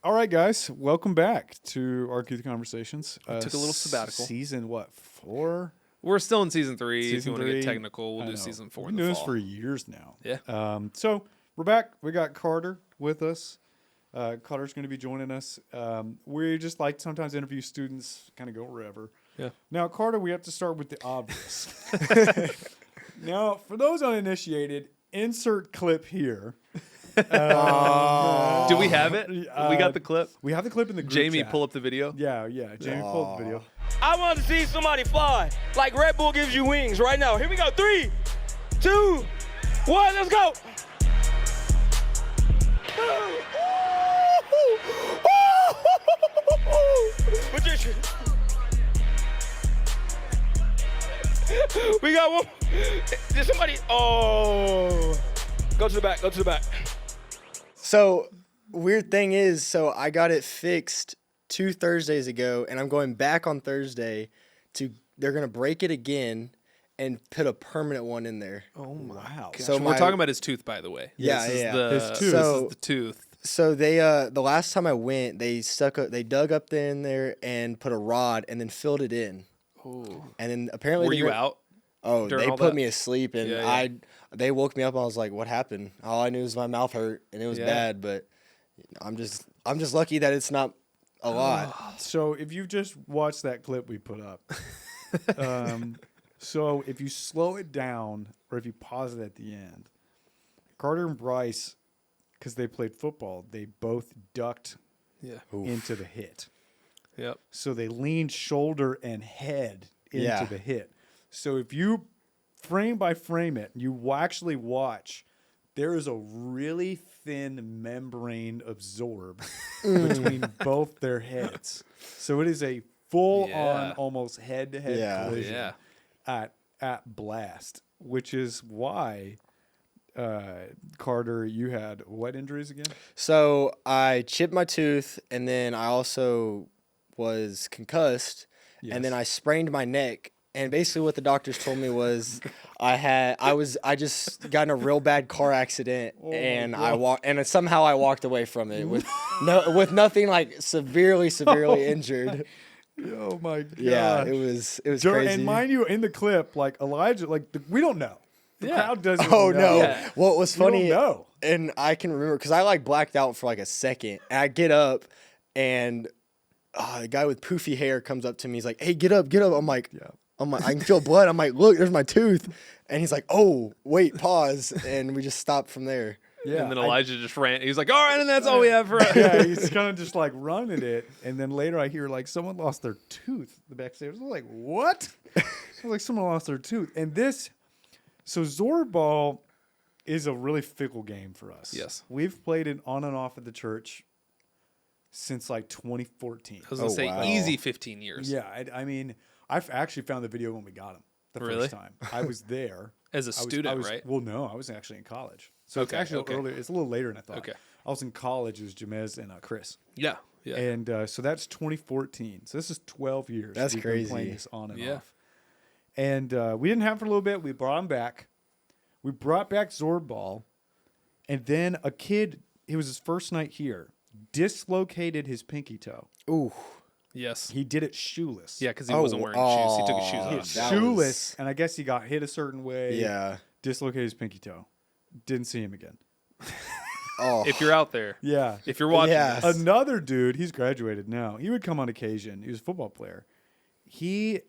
All right, guys, welcome back to Ark Youth Conversations. Took a little sabbatical. Season, 4? We're still in season 3. If you Season want to get 3. technical, we'll I do know. season 4 We've in been the doing fall. this for years now. Yeah. So we're back. We got Carter with us. Carter's going to be joining us. We just like sometimes interview students, kind of go wherever. Yeah. Now, Carter, we have to start with the obvious. Now, for those uninitiated, insert clip here. Do we have it? We got the clip. We have the clip in the group Jamie, chat. pull up the video. Yeah. Jamie, pull up the video. I want to see somebody fly like Red Bull gives you wings right now. Here we go. 3, 2, 1, let's go. Magician. We got one. Did somebody? Oh. Go to the back. Go to the back. So, weird thing is, so I got it fixed 2 Thursdays ago, and I'm going back on Thursday they're going to break it again and put a permanent one in there. Oh, Wow. So we're talking about his tooth, by the way. Yeah, This is yeah. His tooth. This So- is the tooth. So they the last time I went, they dug up in there and put a rod and then filled it in. Ooh. And then apparently Were you out? Oh, during they all put that? me asleep, and Yeah. they woke me up and I was like, "What happened?" All I knew was my mouth hurt and it was Yeah. bad, but I'm just lucky that it's not a lot. So if you just watch that clip we put up, so if you slow it down or if you pause it at the end, Carter and Bryce, because they played football, they both ducked Yeah. into the hit. Yep. So they leaned shoulder and head into Yeah. the hit. So if you frame by frame it, you actually watch, there is a really thin membrane of Zorb between both their heads. So it is a full on, Yeah. almost head-to-head Yeah. collision at blast, which is why, Carter, you had what injuries again? So I chipped my tooth, and then I also was concussed, and then I sprained my neck. And basically, what the doctors told me was, I just got in a real bad car accident, and somehow I walked away from it with nothing like severely injured. Oh my god! Yeah, it was During, crazy. and mind you, in the clip, like Elijah, we don't know. The crowd doesn't. Oh know. no! Yeah. What was We don't funny? know. And I can remember because I like blacked out for like a second, and I get up, and the guy with poofy hair comes up to me. He's like, "Hey, get up, get up!" I'm like, I can feel blood. I'm like, "Look, there's my tooth," and he's like, "Oh, wait, pause," and we just stopped from there. Yeah, And then Elijah just ran. He was like, all right, and that's all we have for yeah, he's kind of just like running it, and then later I hear like someone lost their tooth. The backstage, I was like, "What?" I was like, "Someone lost their tooth." And so Zorball is a really fickle game for us. Yes. We've played it on and off at the church since like 2014. I was going to say wow. easy 15 years. Yeah, I mean, I've actually found the video when we got him the Really? first time. I was there. As a student, I was, right? Well, no, I was actually in college. So Okay, it's actually okay. earlier. It's a little later than I thought. Okay. I was in college. It was Jamez and Chris. Yeah. Yeah. And so that's 2014. So this is 12 years. That's we've been crazy. playing this on and Yeah. off. And we didn't have it for a little bit. We brought him back. We brought back Zorball. And then a kid, it was his first night here, dislocated his pinky toe. Ooh, Yes. He did it shoeless. Yeah, because he wasn't wearing shoes. He took his shoes off. that Shoeless. was- And I guess he got hit a certain way. yeah. Dislocated his pinky toe. Didn't see him again. Oh, If you're out there, Yeah. if you're watching Yeah. this, Another dude, he's graduated now. He would come on occasion. He was a football player. He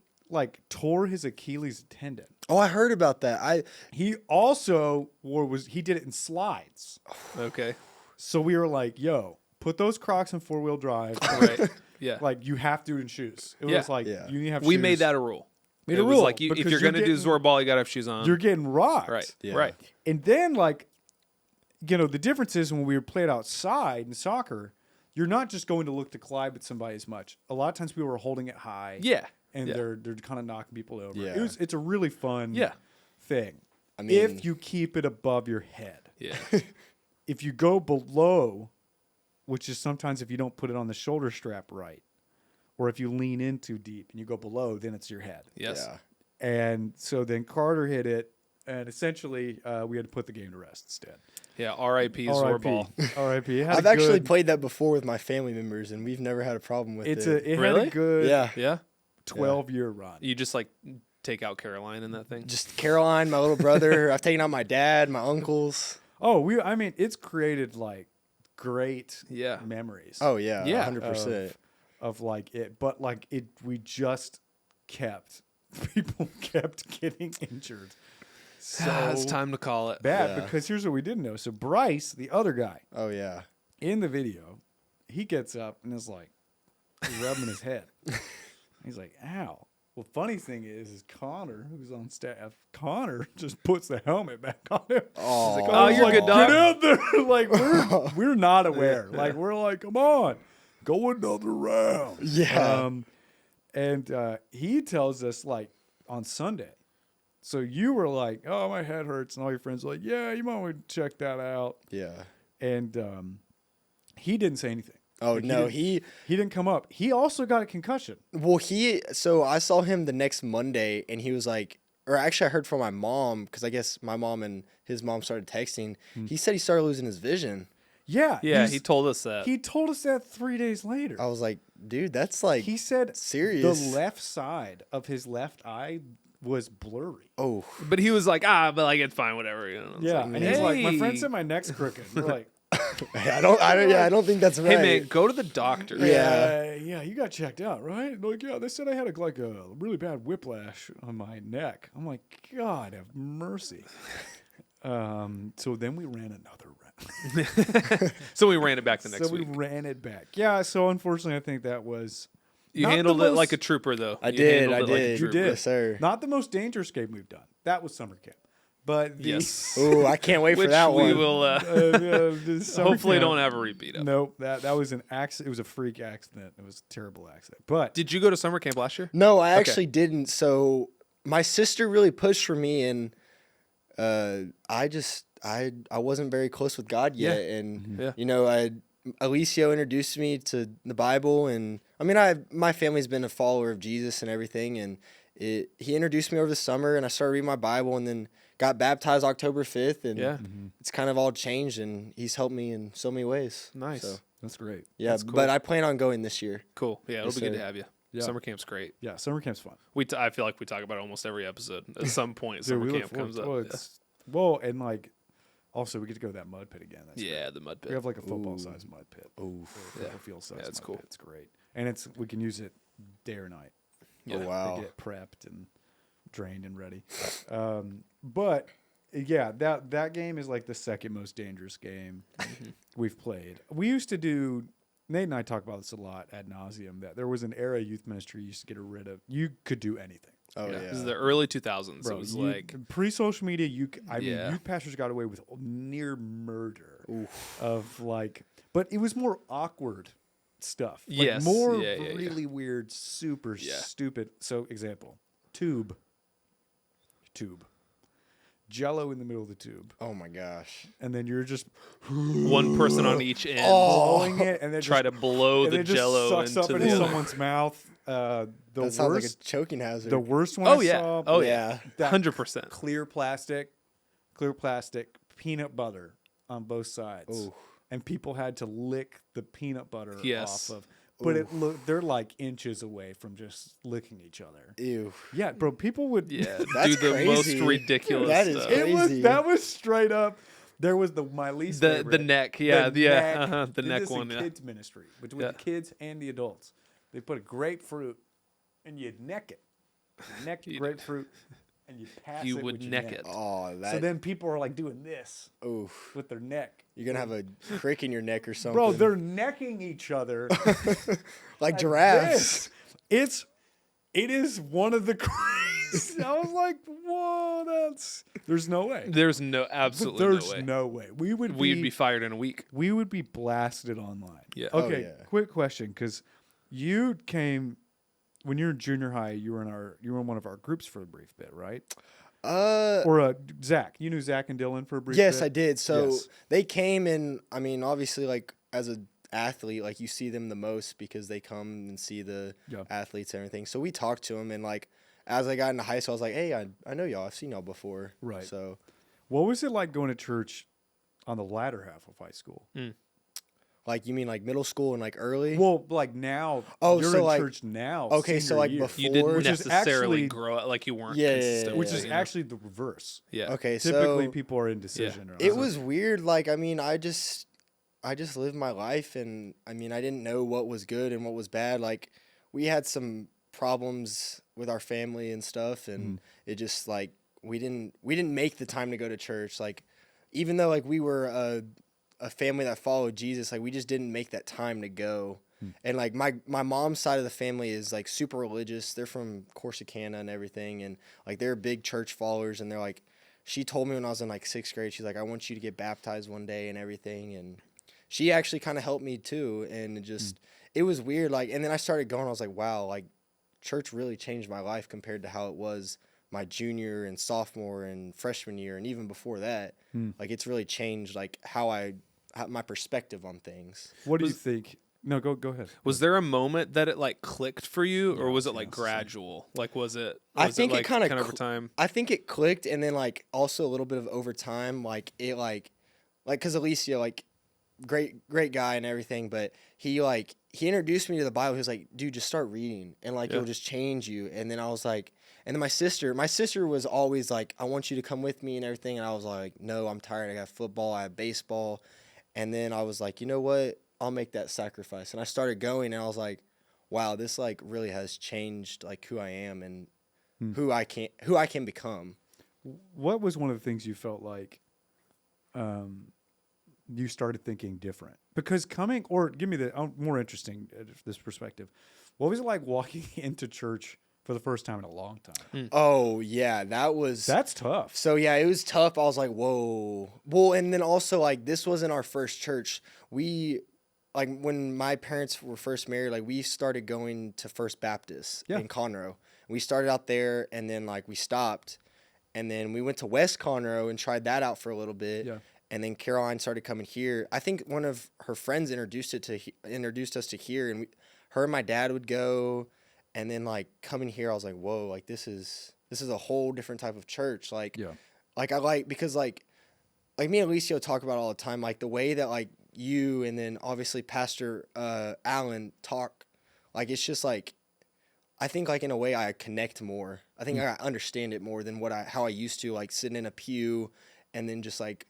tore his Achilles tendon. I heard about that. He also he did it in slides. okay. So we were like, yo, put those Crocs in 4-wheel drive. Right. Yeah. Like you have to in shoes. It Yeah. was like Yeah. you need to have We shoes. made that a rule. Made It a was rule, like if because you're going to do getting- Zorball, you got to have shoes on. You're getting rocked. Right. Yeah. Right. And then the difference is when we were played outside in soccer, you're not just going to look to collide with somebody as much. A lot of times people are holding it high. Yeah. And Yeah. they're kind of knocking people over. Yeah. It's a really fun Yeah. thing. I mean, If you keep it above your head. Yeah. If you go below, which is sometimes if you don't put it on the shoulder strap right, or if you lean in too deep and you go below, then it's your head. Yes. yeah. And so then Carter hit it, and essentially we had to put the game to rest instead. Yeah, R.I.P. Zorball. R.I.P. I've actually played that before with my family members, and we've never had a problem with it. It had Really? a good Yeah. 12-year run. You just like take out Caroline in that thing. Just Caroline, my little brother. I've taken out my dad, my uncles. Oh, it's created like great Yeah. memories. Oh yeah, Yeah. 100%. Of like it, but like it, people kept getting injured. So It's time to call it. bad Yeah. because here's what we didn't know. So Bryce, the other guy Oh yeah. in the video, he gets up and is like rubbing his head. He's like, "Ow." Well, funny thing is Connor, who's on staff, Connor just puts the helmet back on him. Oh, like, Connor's you're good, dog. Get out there! Like we're not aware. Like we're like, come on, go another round. yeah. And he tells us like on Sunday. So you were like, "Oh, my head hurts," and all your friends were like, "Yeah, you might want to check that out." yeah. And he didn't say anything. Oh Like, no, he didn't come up. He also got a concussion. so I saw him the next Monday, and he was like, or actually I heard from my mom, because I guess my mom and his mom started texting. He said he started losing his vision. Yeah, Yeah, he told us that. He told us that 3 days later. I was like, dude, that's like He said serious. the left side of his left eye was blurry. Oh, But he was like, but like it's fine, whatever. You know. It's Yeah, like, and he's like, "My friend hey. said my neck's crooked." We're like, I don't think that's right. Hey man, go to the doctor. Yeah. yeah, you got checked out, right?" Like, "Yeah, they said I had a really bad whiplash on my neck." I'm like, "God have mercy." So then we ran another round. So we ran it back the next So we week. ran it back. Yeah. So unfortunately, I think that was You not the handled it most- like a trooper, though. I You did. handled I it like a did. You trooper. did, Yes, sir. Not the most dangerous game we've done. That was summer camp, but the, Yes. Ooh, I can't wait Which for that we one. will the summer hopefully camp- don't have a repeat of. Nope, that was an accident. It was a freak accident. It was a terrible accident. But Did you go to summer camp last year? No, I actually didn't. So my sister really pushed for me, and I wasn't very close with God yet, and Yeah. you know, Alicio introduced me to the Bible, and I mean, my family's been a follower of Jesus and everything, and he introduced me over the summer, and I started reading my Bible, and then got baptized October 5th, and Yeah. it's kind of all changed, and he's helped me in so many ways. Nice. So, that's great. yeah, That's cool. but I plan on going this year. Cool. Yeah, it'll Yes, be good to sir. have you. Yeah. Summer camp's great. Yeah, summer camp's fun. I feel like we talk about it almost every episode. At some point, Dude, summer we look camp forward comes to- up. Well, Yeah. and like, also we get to go to that mud pit again. That's great. Yeah, the mud pit. We have like a football-sized mud pit. Ooh. Football field-sized Yeah, it's mud cool. pit. It's great, and we can use it day or night. Yeah. Oh wow. They get prepped and drained and ready. But yeah, that game is like the second most dangerous game we've played. We used to do. Nate and I talk about this a lot ad nauseum. That there was an era youth ministry used to get rid of. You could do anything. Oh Yeah. yeah. This is the early 2000s. Bro, it was like, pre-social media. I mean, Yeah. youth pastors got away with near murder of like, but it was more awkward stuff. Like Yes. more Yeah, yeah, yeah. really weird, super Yeah. stupid. So, example, tube, Jello in the middle of the tube, Oh my gosh. and then you're just one person on each end blowing it, and then try to blow and the it just jello sucks up into into the other. someone's mouth. The That sounds like a worst, choking hazard. the worst one Oh I yeah. saw. Oh Yeah. yeah. that 100%. clear plastic, peanut butter on both sides. Ooh. And people had to lick the peanut butter Yes. off of. But they're like inches away from just licking each other. Ew. Yeah, bro, people would. Yeah. That's do the most crazy. ridiculous That is stuff. crazy. That was straight up. There was my least The favorite. neck. Yeah. The Yeah. neck. Uh-huh. The Did neck this in one. Yeah. kids ministry between Yeah. the kids and the adults. They put a grapefruit and you'd neck it. You neck the grapefruit and you pass You it. would with your neck it. Oh, that. So then people are like doing this oof. with their neck. You're gonna have a crick in your neck or something. Bro, they're necking each other. like giraffes. this. It is one of the craziest. I was like, whoa, there's no way. There's absolutely There's no way. no way. We'd be fired in a week. we would be blasted online. Yeah. Oh, Okay, yeah. quick question, because you came when you were in junior high. You were in one of our groups for a brief bit, right? Or Zach. You knew Zach and Dylan for a brief bit. Yes, I did. So Yes. they came, and I mean, obviously, like as an athlete, like you see them the most because they come and see the Yeah. athletes and everything. So we talked to them, and like as I got into high school, I was like, hey, I know y'all. I've seen y'all before. Right. So What was it like going to church on the latter half of high school. Like, you mean like middle school and like early? Well, like now, Oh, you're so in like- church now. okay, so senior like year, before- You didn't which is necessarily actually- grow up like you weren't Yeah, yeah, consistent. yeah, which yeah. is actually the reverse. yeah. Okay, Typically, so people are indecision. around it that. was weird. Like, I mean, I just lived my life, and I mean, I didn't know what was good and what was bad. Like, we had some problems with our family and stuff, and it just like we didn't make the time to go to church. Like, even though like we were a family that followed Jesus, like we just didn't make that time to go. And like my mom's side of the family is like super religious. They're from Corsicana and everything, and like they're big church followers. And they're like, she told me when I was in like 6th grade, she's like, I want you to get baptized one day and everything. And she actually kind of helped me too. And it was weird. Like, and then I started going. I was like, wow, like church really changed my life compared to how it was my junior and sophomore and freshman year, and even before that. Like, it's really changed like how my perspective on things. What do you think? No, go ahead. Was there a moment that it like clicked for you, or was it like gradual? Like, was it? I think like, it kind of over time. I think it clicked, and then like also a little bit of over time, like it like because Alicia, like great guy and everything, but he introduced me to the Bible. He was like, dude, just start reading, and like it'll just change you. And then I was like, and then my sister was always like, I want you to come with me and everything, and I was like, no, I'm tired. I got football, I have baseball. And then I was like, you know what? I'll make that sacrifice. And I started going, and I was like, wow, this like really has changed like who I am and who I can become. What was one of the things you felt like you started thinking different? Because give me the more interesting this perspective. What was it like walking into church for the first time in a long time? Oh yeah, that's tough. So yeah, it was tough. I was like, whoa. Well, and then also like this wasn't our first church. We like when my parents were first married, like we started going to First Baptist in Conroe. We started out there, and then like we stopped, and then we went to West Conroe and tried that out for a little bit. Yeah. And then Caroline started coming here. I think one of her friends introduced us to here, and her and my dad would go. And then like coming here, I was like, whoa, like this is a whole different type of church. Like, like I like, because like me and Alicio talk about it all the time, like the way that like you and then obviously Pastor Allen talk, like it's just like, I think like in a way I connect more. I think I understand it more than how I used to, like sitting in a pew and then just like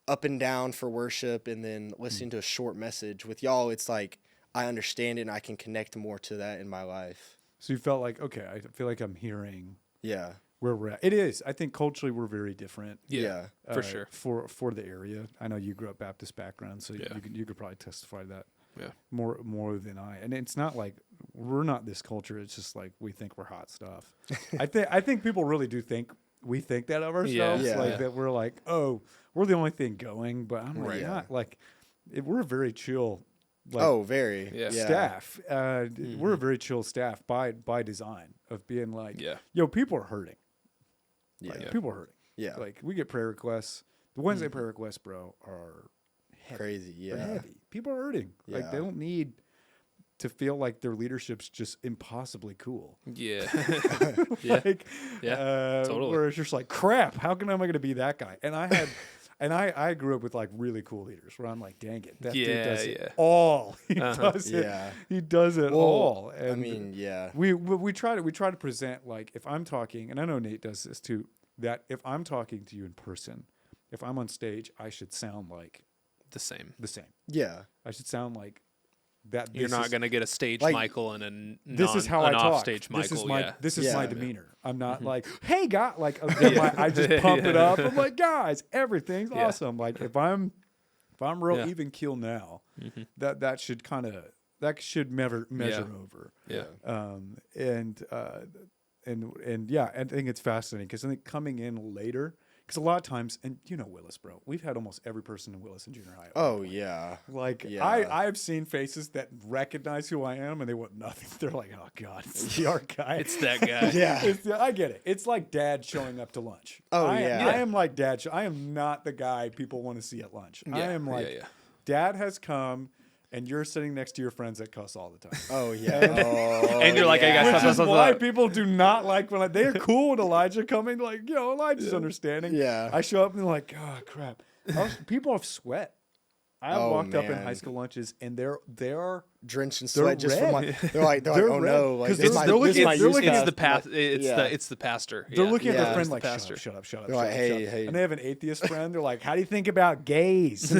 up and down for worship and then listening to a short message. With y'all, it's like, I understand it and I can connect more to that in my life. So you felt like, okay, I feel like I'm hearing Yeah. where we're at. It is. I think culturally we're very different. Yeah. For sure. For the area. I know you grew up Baptist background, so you could probably testify to that more than I. And it's not like we're not this culture. It's just like we think we're hot stuff. I think people really do think we think that of ourselves. Yeah. Like that we're like, oh, we're the only thing going. But I'm like, not like we're very chill. Like, very. Yeah. staff. We're a very chill staff by design of being like, yo, people are hurting. Like, people are hurting. Yeah. Like we get prayer requests. The Wednesday prayer requests, bro, are heavy. Crazy. Yeah. They're heavy. People are hurting. Like they don't need to feel like their leadership's just impossibly cool. Yeah. Like, totally. Where it's just like, crap, how am I going to be that guy? And I had, I grew up with like really cool leaders where I'm like, dang it, that dude does it all. He does it. Yeah. He does it all. And I mean, yeah. we try to present, like, if I'm talking, and I know Nate does this too, that if I'm talking to you in person, if I'm on stage, I should sound like The same. Yeah. I should sound like that. You're not going to get a stage like, Michael and this is how I talk. off-stage Michael. This is my demeanor. I'm not like, hey, God, like I just pump it up. I'm like, guys, everything's awesome. Like if I'm real even keel now, that should measure over. Yeah. And I think it's fascinating because I think coming in later, because a lot of times, and you know Willis, bro, we've had almost every person in Willis in junior high. Oh yeah. Like Yeah. I've seen faces that recognize who I am and they want nothing. They're like, oh God, it's the Ark guy. It's that guy. Yeah. I get it. It's like dad showing up to lunch. Oh, I yeah. am like dad. I am not the guy people want to see at lunch. I am like, dad has come and you're sitting next to your friends that cuss all the time. Oh yeah. Oh, And you're like, I got Which stuff, is stuff, why stuff. people do not like when they're cool with Elijah coming. Like, Elijah's understanding. Yeah. I show up and they're like, oh crap. People have sweat. I Oh, walked up in man. high school lunches and they're drenched in They're sweat just from red. they're like They're oh red. no, like 'Cause this they're might looking- this they're might looking use at fast. It's the pastor. They're Yeah. looking at Yeah. their friend It's like, the pastor. shut up. They're like, hey, hey. And they have an atheist friend. They're like, how do you think about gays? In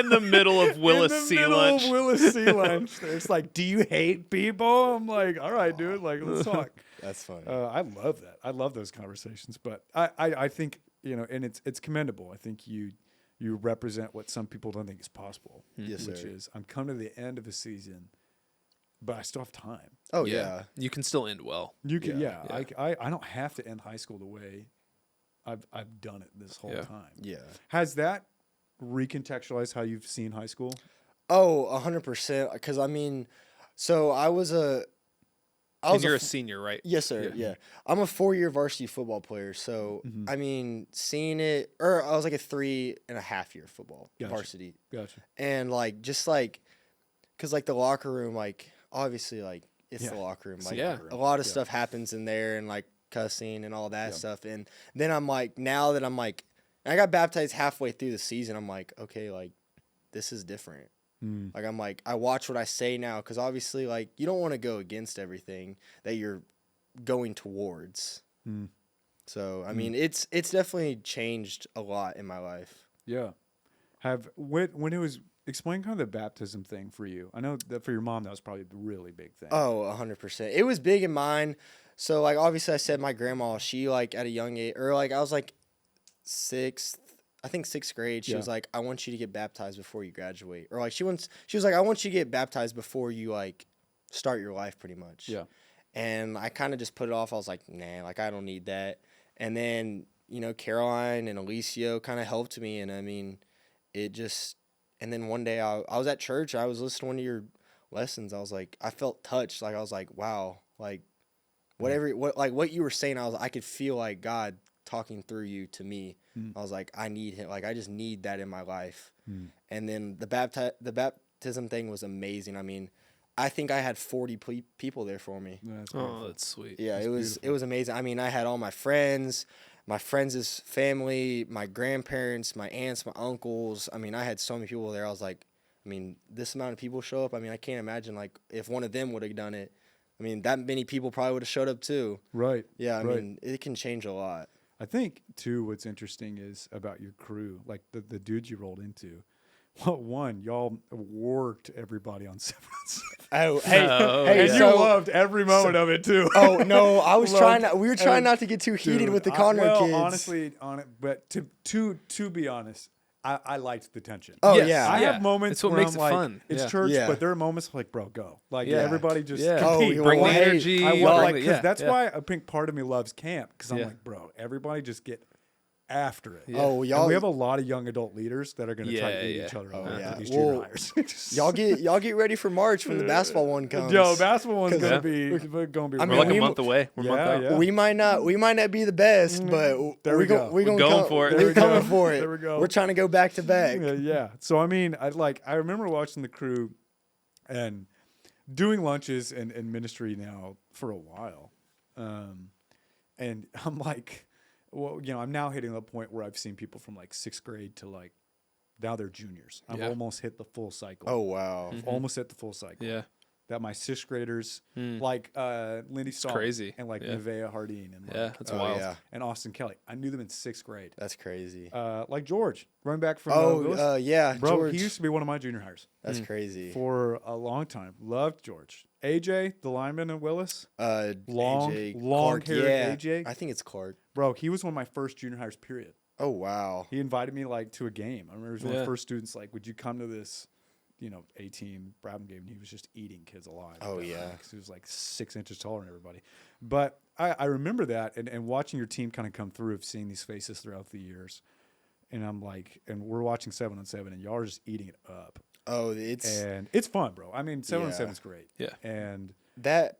the middle of Willis In the Sea middle Lunch. of Willis Sea Lunch. It's like, do you hate people? I'm like, all right, dude. Like, let's talk. That's funny. I love that. I love those conversations. But I think, and it's commendable. I think you represent what some people don't think is possible. Yes, which sir. is, I'm coming to the end of a season, but I still have time. Oh yeah. You can still end well. You can, Yeah. I don't have to end high school the way I've done it this whole Yeah. time. Yeah. Has that recontextualized how you've seen high school? Oh, 100%. Because I mean, so I was a. And you're a senior, right? Yes, sir. Yeah. I'm a 4-year varsity football player. So, Mm-hmm. I mean, seeing it, or I was like a 3.5-year football Gotcha. varsity. Gotcha. And like, just like, because like the locker room, like, obviously, like, it's Yeah. the locker room. Like, Yeah. a lot of Yeah. stuff happens in there and like cussing and all that stuff. And then I'm like, now that I'm like, I got baptized halfway through the season, I'm like, okay, like, this is different. Mm. Like I'm like I watch what I say now because obviously like you don't want to go against everything that you're going towards. Mm. So I mean it's definitely changed a lot in my life. Yeah. When it was, explain kind of the baptism thing for you. I know that for your mom that was probably a really big thing. Oh, 100%. It was big in mine. So like obviously I said my grandma, she like at a young age or like I was like sixth grade, she was like, I want you to get baptized before you graduate. Or like she was like, I want you to get baptized before you like start your life pretty much. Yeah. And I kind of just put it off. I was like, nah, like I don't need that. And then, Caroline and Alicio kind of helped me. And I mean, and then one day I was at church. I was listening to one of your lessons. I was like, I felt touched. Like, I was like, wow, like what you were saying, I could feel like God talking through you to me. I was like, I need him. Like, I just need that in my life. And then the baptism thing was amazing. I mean, I think I had 40 people there for me. That's Oh, beautiful. that's sweet. Yeah, it was amazing. I mean, I had all my friends' family, my grandparents, my aunts, my uncles. I mean, I had so many people there. I was like, I mean, this amount of people show up. I mean, I can't imagine like if one of them would have done it. I mean, that many people probably would have showed up too. Right. Yeah, I right. mean, it can change a lot. I think too what's interesting is about your crew, like the dudes you rolled into. One, y'all worked everybody on 7 on 7. Oh, hey, No. hey, And Yeah. you loved every moment of it too. oh no, I was Loved we were trying every- not to get too heated Dude, with the Conrad kids. honestly, but to be honest, I liked the tension. Oh Yes. yeah. I Yeah. have moments It's what where makes I'm it like, fun. it's Yeah. church, Yeah. but there are moments like, bro, go. Like Yeah. everybody just Yeah. compete. Oh, Bring well, the hey, energy. I bring want like the- because yeah, that's yeah. why I think part of me loves camp because I'm Yeah. like, bro, everybody just get after it. Oh, And y'all we have a lot of young adult leaders that are going to try to Yeah, eat yeah. each other Oh, up yeah. after these Well, junior hires. y'all get ready for March when the basketball one comes. Yo, basketball one's 'Cause- going to be I We're mean, like we- a month away. We're a month Yeah, out. yeah. We might not be the best, but There we go. We're We're going for it. There We're we go. coming for it. There we go. We're trying to go back to back. Yeah. So I mean, I remember watching the crew and doing lunches and ministry now for a while, and I'm like, well, I'm now hitting the point where I've seen people from like 6th grade to like now they're juniors. I've Yeah. almost hit the full cycle. Oh wow. I've almost hit the full cycle. Yeah. That my 6th graders like Lindy Stahl crazy. and like Yeah. Nevaeh Hardin and Yeah, like, that's Oh, wild. yeah. and Austin Kelly. I knew them in 6th grade. That's crazy. Like George, running back from Willis. Yeah, Bro, George. he used to be one of my junior hires That's crazy. for a long time. Loved George. AJ, the lineman in Willis. Long- AJ long-haired Clark. Yeah, AJ? I think it's Clark. Bro, he was one of my first junior hires, period. Oh wow. He invited me like to a game. I remember he was one of Yeah. the first students like, would you come to this, A-team Brabham game? And he was just eating kids alive. Oh, yeah. Because he was like 6 inches taller than everybody. But I remember that and watching your team kind of come through of seeing these faces throughout the years. And I'm like, and we're watching 7 on 7 and y'all are just eating it up. Oh, it's And it's fun, bro. I mean, 7 on Yeah. 7 is great. Yeah. And that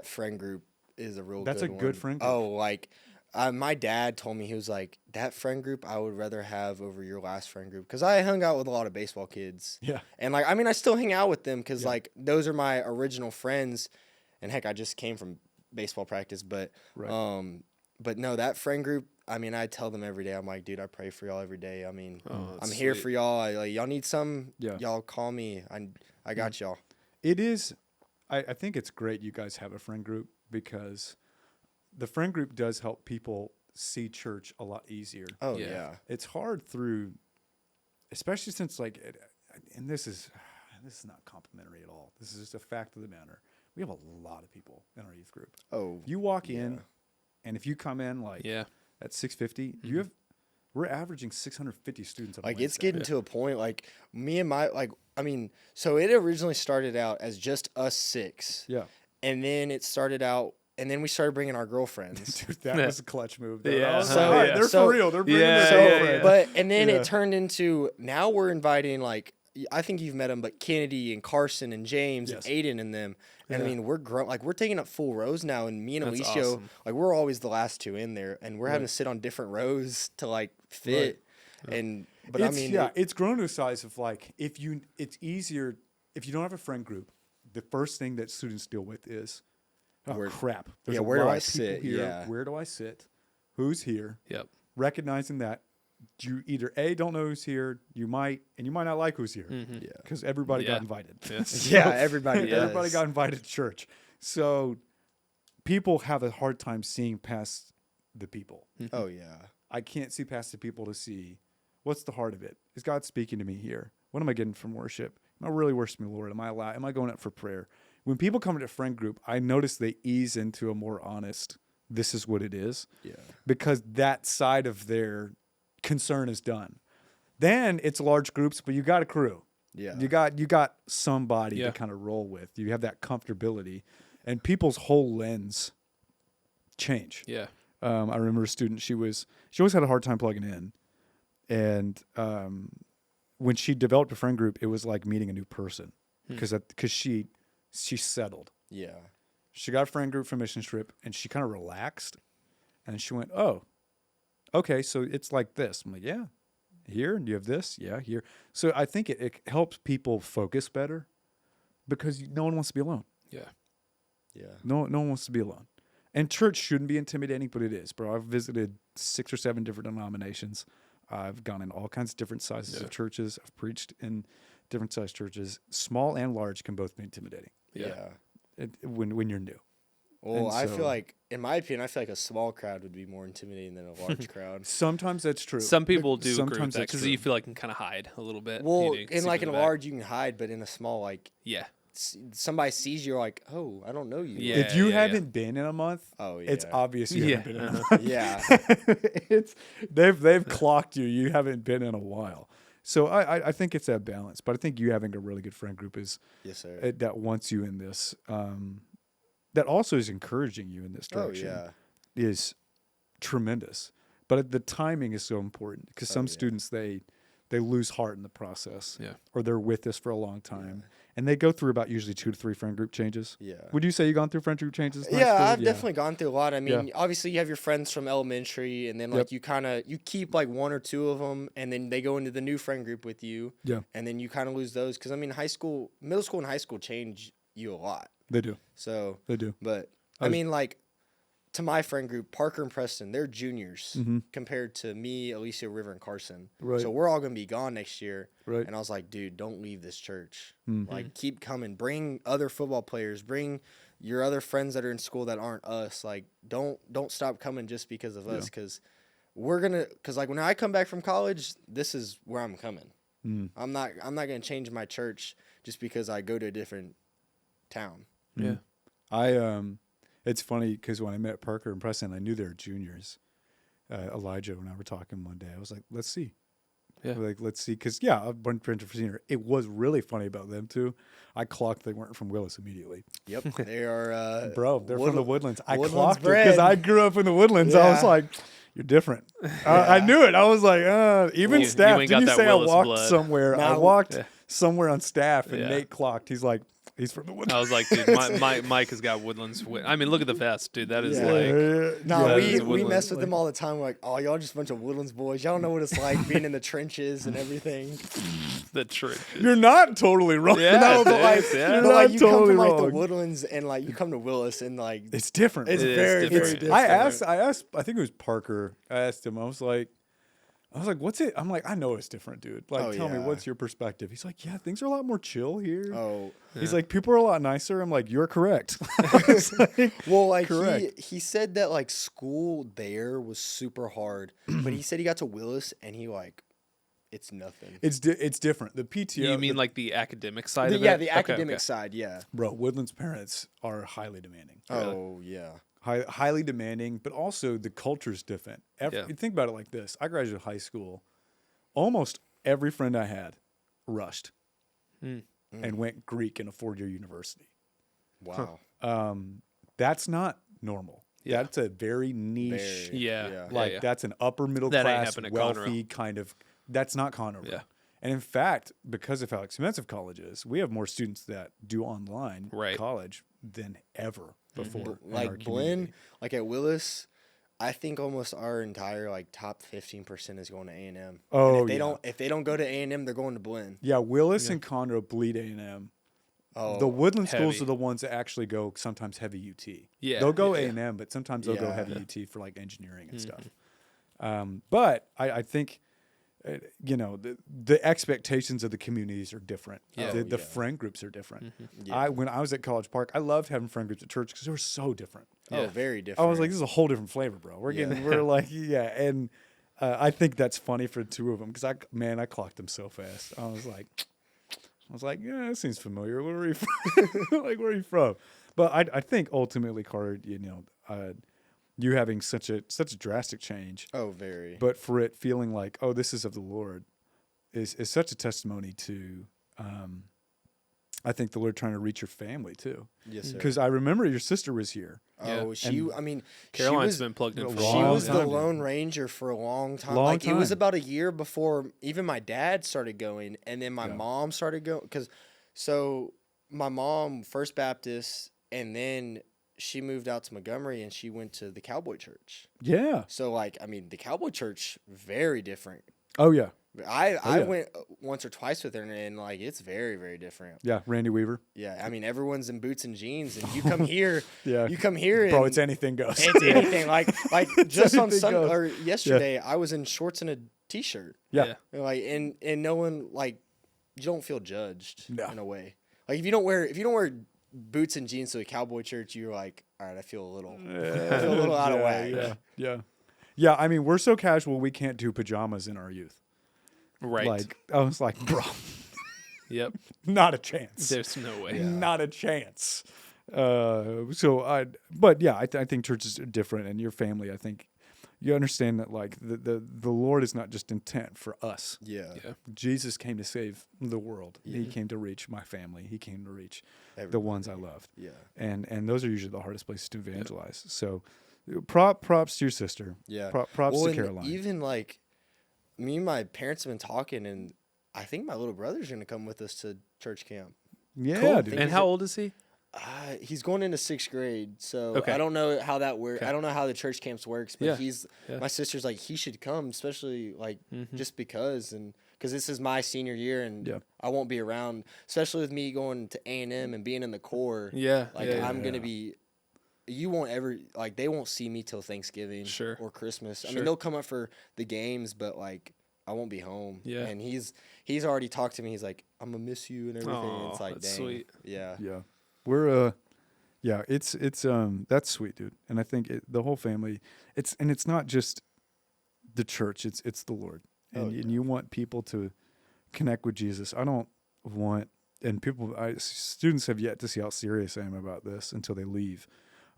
friend group is a real That's good a good one. friend group. Oh, like My dad told me, he was like, that friend group I would rather have over your last friend group, because I hung out with a lot of baseball kids. Yeah. And like, I mean, I still hang out with them because like those are my original friends, and heck, I just came from baseball practice, but but no, that friend group, I mean, I tell them every day. I'm like, dude, I pray for y'all every day. I mean, I'm here for y'all. Like, y'all need some, y'all call me. I got y'all. It is. I think it's great you guys have a friend group, because the friend group does help people see church a lot easier. Oh, yeah. It's hard through, especially since and this is not complimentary at all. This is just a fact of the matter. We have a lot of people in our youth group. Oh, If you walk in, and if you come in at 650, we're averaging 650 students. On like, a it's getting to a point, like, me and my, like, I mean, so it originally started out as just us 6. Yeah. And then it started out, and then we started bringing our girlfriends. Dude, that was a clutch move. Though. Yeah. They're So- for real. They're bringing Yeah, their yeah, girlfriend. But, and then it turned into, now we're inviting, like, I think you've met them, but Kennedy and Carson and James and Aiden and them. And I mean, we're we're taking up full rows now, and me and That's Alicio, awesome. like, we're always the last 2 in there, and we're having to sit on different rows to like fit. And but It's, I mean, it's grown to a size of like, it's easier if you don't have a friend group. The first thing that students deal with is, crap. There's a where do lot I of people sit? here. Yeah. Where do I sit? Who's here? Yep. Recognizing that you either don't know who's here, you might not like who's here, because everybody got invited. Yes. everybody Everybody does. got invited to church. So people have a hard time seeing past the people. Oh yeah. I can't see past the people to see what's the heart of it. Is God speaking to me here? What am I getting from worship? Am I really worshiping the Lord? Am I going up for prayer? When people come to a friend group, I notice they ease into a more honest, this is what it is. Yeah. Because that side of their concern is done. Then it's large groups, but you got a crew. Yeah. You got somebody to kind of roll with. You have that comfortability, and people's whole lens change. Yeah. I remember a student. She always had a hard time plugging in, and when she developed a friend group, it was like meeting a new person, because she settled. Yeah. She got a friend group for mission trip, and she kind of relaxed, and she went, "Oh, okay, so it's like this." I'm like, "Yeah, here, and you have this, yeah, here." So I think it helps people focus better, because no one wants to be alone. Yeah. Yeah. No one wants to be alone. And church shouldn't be intimidating, but it is, bro. I've visited 6 or 7 different denominations. I've gone in all kinds of different sizes of churches. I've preached in different sized churches. Small and large can both be intimidating Yeah. when you're new. Well, And I so- feel like, in my opinion, I feel like a small crowd would be more intimidating than a large crowd. Sometimes that's true. Some people do agree with Sometimes that that's because true. you feel like you can kind of hide a little bit. Well, You know, in like sleep in a the back. large, you can hide, but in a small, like, Yeah. somebody sees you, like, oh, I don't know you. Yeah. If you haven't been in a month, Oh, it's yeah. obvious you haven't been in a month. Yeah. It's they've clocked you. You haven't been in a while. So I think it's that balance. But I think you having a really good friend group is Yes, sir. that wants you in this. That also is encouraging you in this Oh, direction. yeah. Is tremendous. But the timing is so important, because some students they lose heart in the process. Yeah. Or they're with us for a long time. And they go through about usually 2 to 3 friend group changes. Yeah. Would you say you've gone through friend group changes? in high Yeah, school? I've definitely gone through a lot. I mean, Yeah. obviously you have your friends from elementary, and then like you keep like 1 or 2 of them, and then they go into the new friend group with you. Yeah. And then you kind of lose those, because I mean, middle school and high school change you a lot. They do. So, They do. but I mean, like, to my friend group, Parker and Preston, they're juniors compared to me, Alicia, River, and Carson. Right. So we're all gonna be gone next year. Right. And I was like, dude, don't leave this church. Like, keep coming. Bring other football players. Bring your other friends that are in school that aren't us. Like, don't stop coming just because of us, because like when I come back from college, this is where I'm coming. I'm not gonna change my church just because I go to a different town. Yeah. It's funny because when I met Parker and Preston, I knew they were juniors. Elijah and I were talking one day. I was like, let's see. Yeah. Like, let's see. Because, yeah, a bunch of senior. It was really funny about them, too. I clocked they weren't from Willis immediately. Yep, they are. Bro, they're from the Woodlands. I Woodlands clocked it bred. because I grew up in the Woodlands. I was Yeah. like, you're different. I knew it. I was like, even You staff. ain't Didn't got you that say I Willis walked blood. somewhere? I No. walked somewhere on staff, and Yeah. Nate clocked. He's like, He's from the Woodlands. I was like, dude, Mike has got Woodlands. I mean, look at the vest, dude. That is Yeah. like. No, Yeah, we it's we Woodlands. mess with them all the time. We're like, oh, y'all just a bunch of Woodlands boys. Y'all don't know what it's like being in the trenches and everything. The trick. You're not totally wrong. Yeah, No, but it like, is, yeah. You're but not like you come totally from like the wrong. Woodlands and like you come to Willis and like It's different. it's bro. It is very different. different. I asked, I think it was Parker. I asked him, I was like, what's it? I'm like, I know it's different, dude. Like, Oh, tell me, yeah. what's your perspective? He's like, yeah, things are a lot more chill here. Oh, He's like, people are a lot nicer. I'm like, you're correct. I was like, well, like Correct. he said that like school there was super hard, but he said he got to Willis and he like, it's nothing. it's different. The PTO. You mean like the academic side of it? Yeah, the Okay, academic okay. side. Yeah. bro? Woodlands parents are highly demanding. Oh yeah. Highly demanding, but also the culture's different. Yeah. Think about it like this: I graduated high school. Almost every friend I had rushed and went Greek in a 4-year university. Wow. That's not normal. Yeah. That's a very niche. Very. Yeah. Yeah. Like yeah. that's an upper middle That ain't class, happening at wealthy Conroe. kind of. That's not Conroe. Yeah. And in fact, because of how expensive college is, we have more students that do online Right. college than ever before. in our Like Blinn, community. like at Willis, I think almost our entire like top 15% is going to A&M. Oh, and if they yeah. don't go to A&M, they're going to Blinn. Yeah, Willis and Conroe bleed A&M. Oh, The Woodland schools heavy. are the ones that actually go sometimes heavy UT. Yeah, they'll go yeah, A&M, but sometimes they'll go Yeah. heavy UT for like engineering and stuff. But I think, the expectations of the communities are different. Yeah. The Oh, yeah. friend groups are different. Yeah. When I was at College Park, I loved having friend groups at church because they were so different. oh, Yeah. very different. I was like, this is a whole different flavor, bro. We're like, yeah. And I think that's funny for the two of them because I clocked them so fast. I was like, yeah, that seems familiar. Where are you from? Like, where are you from? But I think ultimately, Carter, you having such a drastic change, oh, very. but for it feeling like, oh, this is of the Lord, is such a testimony to, I think the Lord trying to reach your family too. Yes, sir. Because I remember your sister was here. Oh, And I mean, Caroline's she was, been plugged in for She a she while. was the time, Lone Ranger for a long time. Long Like it was time. about a year before even my dad started going, and then my Yeah. mom started going. So my mom First Baptist, and then she moved out to Montgomery, and she went to the Cowboy Church. Yeah. So like, I mean, the Cowboy Church very different. Oh yeah. I yeah. went once or twice with her, and like it's very very different. Yeah. Randy Weaver. Yeah, I mean everyone's in boots and jeans, and you come here. Yeah. You come here, Bro, and it's anything goes. it's anything. Like just on anything Sunday goes. or yesterday, I was in shorts and a t-shirt. Yeah. Yeah. Like and no one like you don't feel judged No. in a way. Like if you don't wear boots and jeans to a Cowboy church, you're like, all right, I feel a little out of whack. Yeah. I mean, we're so casual we can't do pajamas in our youth. Right. Like I was like, bro, Yep. not a chance. There's no way. Not a chance. But yeah, I think churches are different, and your family. I think you understand that like the Lord is not just intent for us. Yeah. Yeah. Jesus came to save the world. He came to reach my family. He came to reach the ones I loved. Yeah. And those are usually the hardest places to evangelize. So, props to your sister. Yeah. Props to and Caroline. Even like me and my parents have been talking, and I think my little brother's gonna come with us to church camp. yeah, Cool. dude. And how old is he? He's going into 6th grade, so Okay. I don't know how that works. Okay. I don't know how the church camps works, but Yeah. my sister's like he should come, especially like just because this is my senior year and Yeah. I won't be around, especially with me going to A&M and being in the Corps. Yeah. Like yeah, I'm yeah. gonna be. You won't ever like they won't see me till Thanksgiving Sure. or Christmas. I Sure. mean they'll come up for the games, but like I won't be home. Yeah. And he's already talked to me. He's like, I'm gonna miss you and everything. Aw, it's like, that's dang. sweet. Yeah. Yeah, we're yeah, it's that's sweet, dude. And I think the whole family. It's not just the church. It's the Lord, and you want people to connect with Jesus. I don't want students have yet to see how serious I am about this until they leave.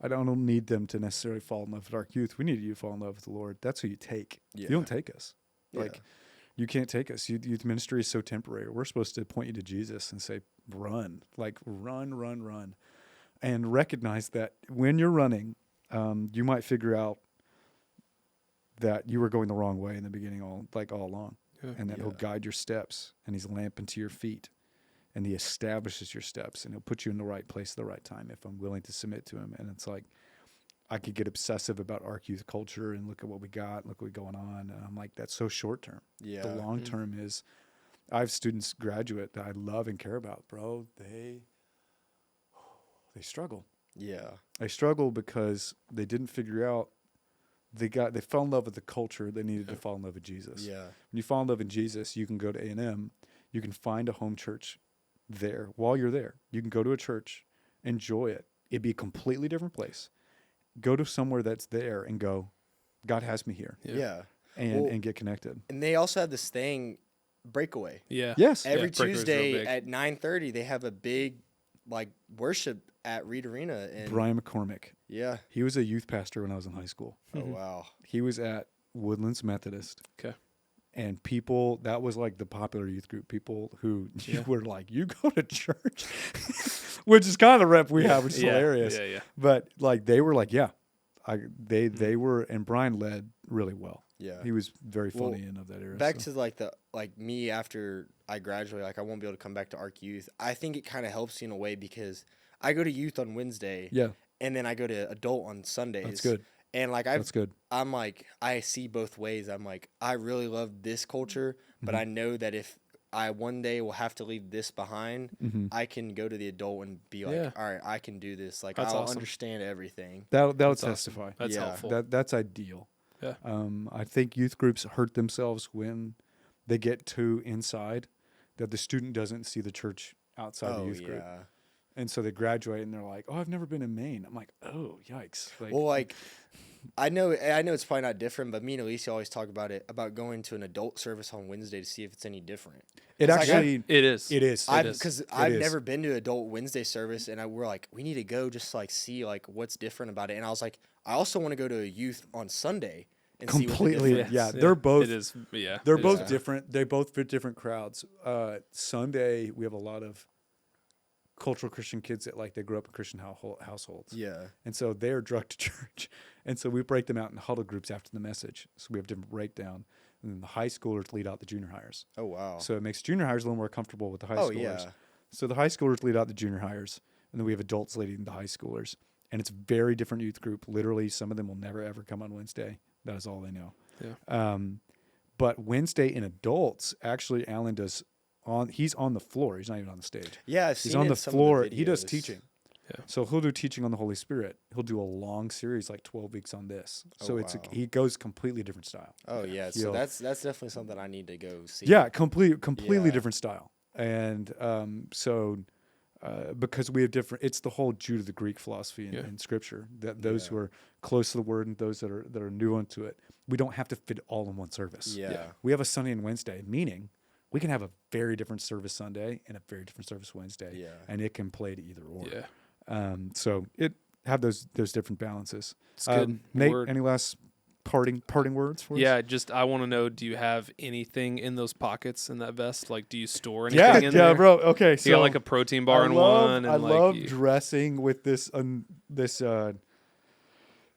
I don't need them to necessarily fall in love with Ark Youth. We need you to fall in love with the Lord. That's who you take. Yeah. You don't take us. Yeah. Like, you can't take us. Youth ministry is so temporary. We're supposed to point you to Jesus and say, run. Like, run. And recognize that when you're running, you might figure out that you were going the wrong way in the beginning all along. Yeah. And that he'll guide your steps, and he's a lamp unto your feet. and he establishes your steps, and he'll put you in the right place at the right time if I'm willing to submit to him. And it's like, I could get obsessive about Ark Youth culture and look at what we got, look what's going on. And I'm like, that's so short term. Yeah. The long term is, I have students graduate that I love and care about, bro. They struggle. Yeah. They struggle because they didn't figure out, they fell in love with the culture. They needed to fall in love with Jesus. Yeah. When you fall in love with Jesus, you can go to A&M, you can find a home church there while you're there. You can go to a church, enjoy it. It'd be a completely different place. Go to somewhere that's there and go, God has me here. Yeah. And get connected. And they also have this thing, Breakaway. Yeah. Yes. Every Breakaway's real Tuesday big. at 9:30, they have a big like worship at Reed Arena. And Brian McCormick. yeah. He was a youth pastor when I was in high school. Oh wow. He was at Woodlands Methodist. Okay. And people, that was like the popular youth group. People who were like, you go to church, which is kind of the rep we have, which is hilarious. Yeah. But like, they were like, they were, and Brian led really well. Yeah. He was very Well, funny and of that era. Back so. to me after I graduate, like I won't be able to come back to Ark Youth. I think it kind of helps you in a way because I go to youth on Wednesday. Yeah. And then I go to adult on Sundays. That's good. And like That's good. I'm like, I see both ways. I'm like, I really love this culture, but I know that if I one day will have to leave this behind, I can go to the adult and be like, all right, I can do this. Like, That's I'll awesome. understand everything. That'll That's testify. awesome. That's Yeah. helpful. That's ideal. Yeah. I think youth groups hurt themselves when they get too inside, that the student doesn't see the church outside the youth group. And so they graduate and they're like, oh, I've never been in Maine. I'm like, oh, yikes. Like, Well, like, I know it's probably not different, but me and Alicia always talk about it, about going to an adult service on Wednesday to see if it's any different. it like, actually, It is. it is. Because I've is. never been to adult Wednesday service, and we're like, we need to go just to, like, see like what's different about it. And I was like, I also want to go to a youth on Sunday and see what the Completely, difference. yeah. They're both. It is. Yeah. They're it both is. different. They both fit different crowds. Sunday, we have a lot of cultural Christian kids that like they grew up in Christian households. Yeah. And so they're drugged to church. And so we break them out in huddle groups after the message. So we have different breakdown. And then the high schoolers lead out the junior hires. Oh wow. So it makes junior hires a little more comfortable with the high Oh, schoolers. yeah. So the high schoolers lead out the junior hires. And then we have adults leading the high schoolers. And it's a very different youth group. Literally, some of them will never, ever come on Wednesday. That is all they know. Yeah. But Wednesday in adults, actually, Alan does he's on the floor. He's not even on the stage. Yeah, I've He's seen on it the in some floor. of the He does videos. teaching. Yeah. So he'll do teaching on the Holy Spirit. He'll do a long series, like 12 weeks on this. Oh, So wow. he goes completely different style. Oh yeah, so He'll- that's definitely something I need to go see. Yeah, completely Yeah. different style. And because we have different, it's the whole Jude the Greek philosophy in Scripture. That those who are close to the Word and those that are new unto it, we don't have to fit all in one service. Yeah. We have a Sunday and Wednesday, meaning we can have a very different service Sunday and a very different service Wednesday. Yeah. And it can play to either or. Yeah. So it have those different balances. It's good. Nate, Word. any last parting words for us? Yeah, just I want to know, do you have anything in those pockets in that vest? Like, do you store Yeah, anything in there? bro. Okay, so You got like a protein bar in one. And I like love you- dressing with this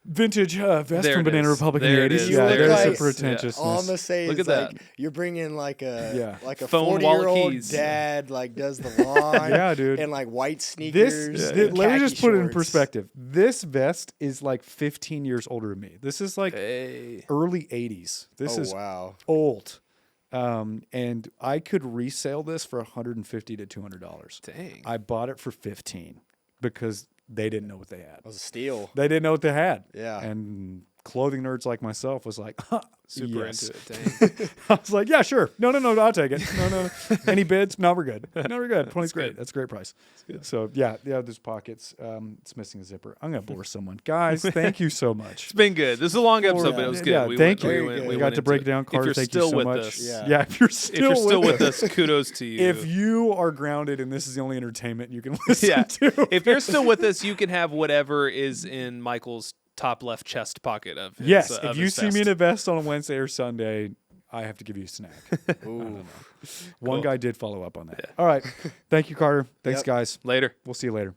vintage vest There from it Banana is. Republic There in it the 80s. is. Yeah, There that it is is. a pretentiousness. All I'm gonna say Look is at like that. you're bringing like a Yeah. a Phone wallet 40-year-old keys. dad like does the lawn. Yeah, dude. And like white sneakers. and Let me khaki just put it in shorts. perspective. This vest is like 15 years older than me. This is like Hey. early 80s. This Oh is wow. old. And I could resell this for $150 to $200. Dang. I bought it for 15 because they didn't know what they had. That was a steal. They didn't know what they had. Yeah. And clothing nerds like myself was like, Super yes. into it. Dang. I was like, yeah, sure. No, I'll take it. No. Any bids? No, we're good. No, we're good. 20's great. good. That's a great price. So yeah, there's pockets. It's missing a zipper. I'm gonna bore someone. Guys, thank you so much. It's been good. This is a long episode, but it was good. Yeah, we thank went, you. We went, We we got went to break into it. down Carter. If you're Thank you still so with much. us, Yeah, if you're still with us, kudos to you. If you are grounded and this is the only entertainment you can listen yeah, to, if you're still with us, you can have whatever is in Michael's top left chest pocket of his, yes, of if you his see me vest. in a vest on a Wednesday or Sunday, I have to give you a snack. Ooh. One guy did follow up on that. All right. Thank you, Carter. Thanks, Yep. guys. Later. We'll see you later.